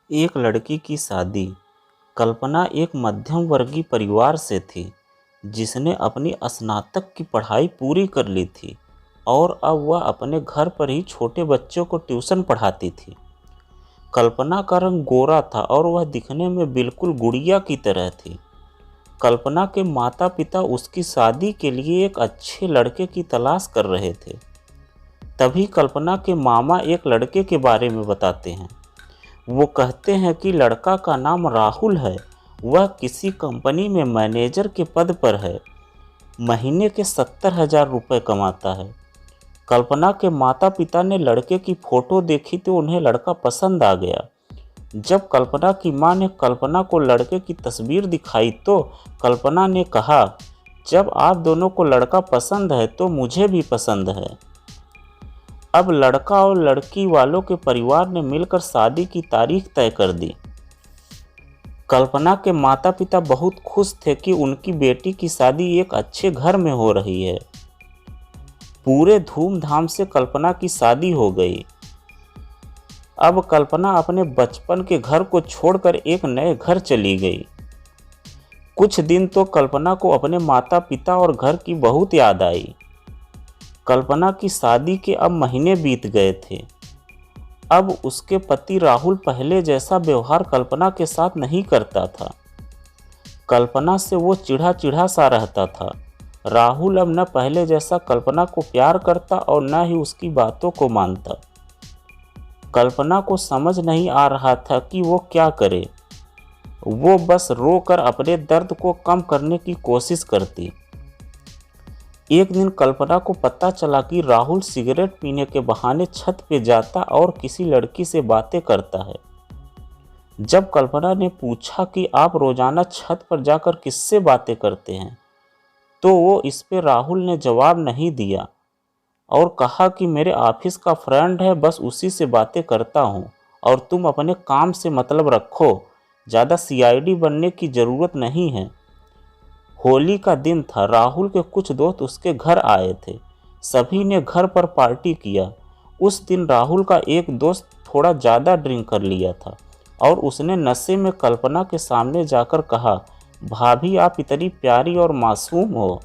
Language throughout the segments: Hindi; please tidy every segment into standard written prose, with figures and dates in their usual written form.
एक लड़की की शादी। कल्पना एक मध्यम वर्गीय परिवार से थी, जिसने अपनी स्नातक की पढ़ाई पूरी कर ली थी और अब वह अपने घर पर ही छोटे बच्चों को ट्यूशन पढ़ाती थी। कल्पना का रंग गोरा था और वह दिखने में बिल्कुल गुड़िया की तरह थी। कल्पना के माता पिता उसकी शादी के लिए एक अच्छे लड़के की तलाश कर रहे थे। तभी कल्पना के मामा एक लड़के के बारे में बताते हैं। वो कहते हैं कि लड़का का नाम राहुल है। वह किसी कंपनी में मैनेजर के पद पर है। महीने के 70,000 रुपये कमाता है। कल्पना के माता पिता ने लड़के की फ़ोटो देखी तो उन्हें लड़का पसंद आ गया। जब कल्पना की मां ने कल्पना को लड़के की तस्वीर दिखाई तो कल्पना ने कहा, जब आप दोनों को लड़का पसंद है तो मुझे भी पसंद है। अब लड़का और लड़की वालों के परिवार ने मिलकर शादी की तारीख तय कर दी। कल्पना के माता पिता बहुत खुश थे कि उनकी बेटी की शादी एक अच्छे घर में हो रही है। पूरे धूमधाम से कल्पना की शादी हो गई। अब कल्पना अपने बचपन के घर को छोड़कर एक नए घर चली गई। कुछ दिन तो कल्पना को अपने माता पिता और घर की बहुत याद आई। कल्पना की शादी के अब महीने बीत गए थे। अब उसके पति राहुल पहले जैसा व्यवहार कल्पना के साथ नहीं करता था। कल्पना से वो चिढ़ा चिढ़ा सा रहता था। राहुल अब न पहले जैसा कल्पना को प्यार करता और न ही उसकी बातों को मानता। कल्पना को समझ नहीं आ रहा था कि वो क्या करे। वो बस रोकर अपने दर्द को कम करने की कोशिश करती। एक दिन कल्पना को पता चला कि राहुल सिगरेट पीने के बहाने छत पे जाता और किसी लड़की से बातें करता है। जब कल्पना ने पूछा कि आप रोजाना छत पर जाकर किससे बातें करते हैं, तो वो इस पे राहुल ने जवाब नहीं दिया और कहा कि मेरे ऑफिस का फ्रेंड है, बस उसी से बातें करता हूँ और तुम अपने काम से मतलब रखो, ज़्यादा सीआईडी बनने की ज़रूरत नहीं है। होली का दिन था। राहुल के कुछ दोस्त उसके घर आए थे। सभी ने घर पर पार्टी किया। उस दिन राहुल का एक दोस्त थोड़ा ज़्यादा ड्रिंक कर लिया था और उसने नशे में कल्पना के सामने जाकर कहा, भाभी आप इतनी प्यारी और मासूम हो।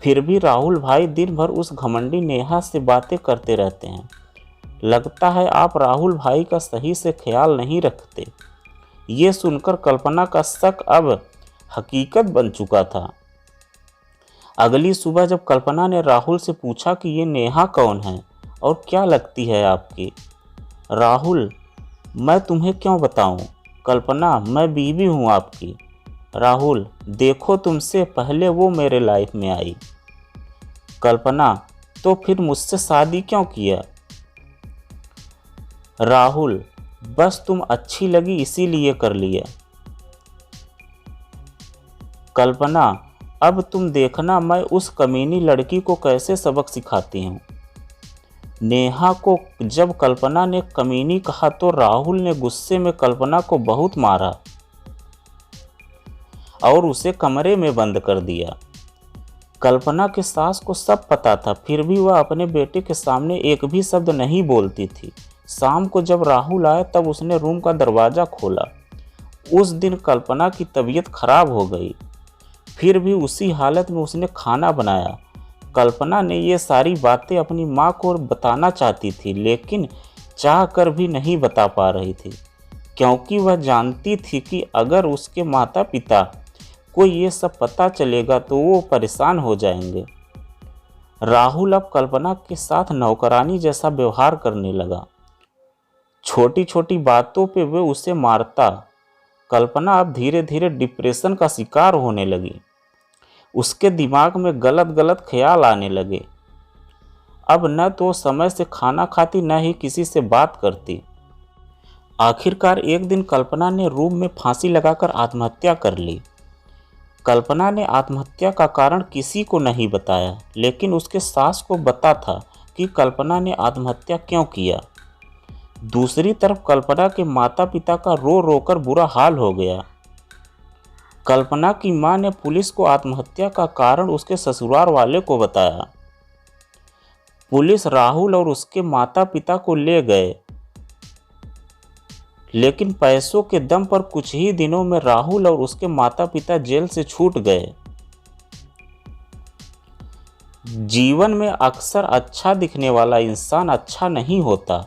फिर भी राहुल भाई दिन भर उस घमंडी नेहा से बातें करते रहते हैं। लगता है आप राहुल भाई का सही से ख्याल नहीं रखते। ये सुनकर कल्पना का शक अब हकीकत बन चुका था। अगली सुबह जब कल्पना ने राहुल से पूछा कि ये नेहा कौन है और क्या लगती है आपकी? राहुल, मैं तुम्हें क्यों बताऊं? कल्पना, मैं बीवी हूं आपकी। राहुल, देखो तुमसे पहले वो मेरे लाइफ में आई। कल्पना, तो फिर मुझसे शादी क्यों किया? राहुल, बस तुम अच्छी लगी इसीलिए कर लिया। कल्पना, अब तुम देखना मैं उस कमीनी लड़की को कैसे सबक सिखाती हूँ। नेहा को जब कल्पना ने कमीनी कहा तो राहुल ने गुस्से में कल्पना को बहुत मारा और उसे कमरे में बंद कर दिया। कल्पना के सास को सब पता था, फिर भी वह अपने बेटे के सामने एक भी शब्द नहीं बोलती थी। शाम को जब राहुल आया तब उसने रूम का दरवाज़ा खोला। उस दिन कल्पना की तबीयत खराब हो गई। फिर भी उसी हालत में उसने खाना बनाया। कल्पना ने ये सारी बातें अपनी माँ को बताना चाहती थी, लेकिन चाह कर भी नहीं बता पा रही थी, क्योंकि वह जानती थी कि अगर उसके माता पिता को ये सब पता चलेगा तो वो परेशान हो जाएंगे। राहुल अब कल्पना के साथ नौकरानी जैसा व्यवहार करने लगा। छोटी छोटी बातों पे वे उसे मारता। कल्पना अब धीरे धीरे डिप्रेशन का शिकार होने लगी। उसके दिमाग में गलत गलत ख्याल आने लगे। अब न तो समय से खाना खाती न ही किसी से बात करती। आखिरकार एक दिन कल्पना ने रूम में फांसी लगाकर आत्महत्या कर ली। कल्पना ने आत्महत्या का कारण किसी को नहीं बताया, लेकिन उसके सास को पता था कि कल्पना ने आत्महत्या क्यों किया। दूसरी तरफ कल्पना के माता पिता का रो रो कर बुरा हाल हो गया। कल्पना की मां ने पुलिस को आत्महत्या का कारण उसके ससुराल वाले को बताया। पुलिस राहुल और उसके माता पिता को ले गए, लेकिन पैसों के दम पर कुछ ही दिनों में राहुल और उसके माता पिता जेल से छूट गए। जीवन में अक्सर अच्छा दिखने वाला इंसान अच्छा नहीं होता,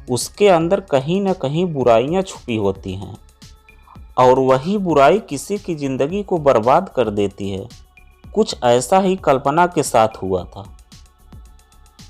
उसके अंदर कहीं न कहीं बुराइयां छुपी होती हैं और वही बुराई किसी की जिंदगी को बर्बाद कर देती है। कुछ ऐसा ही कल्पना के साथ हुआ था।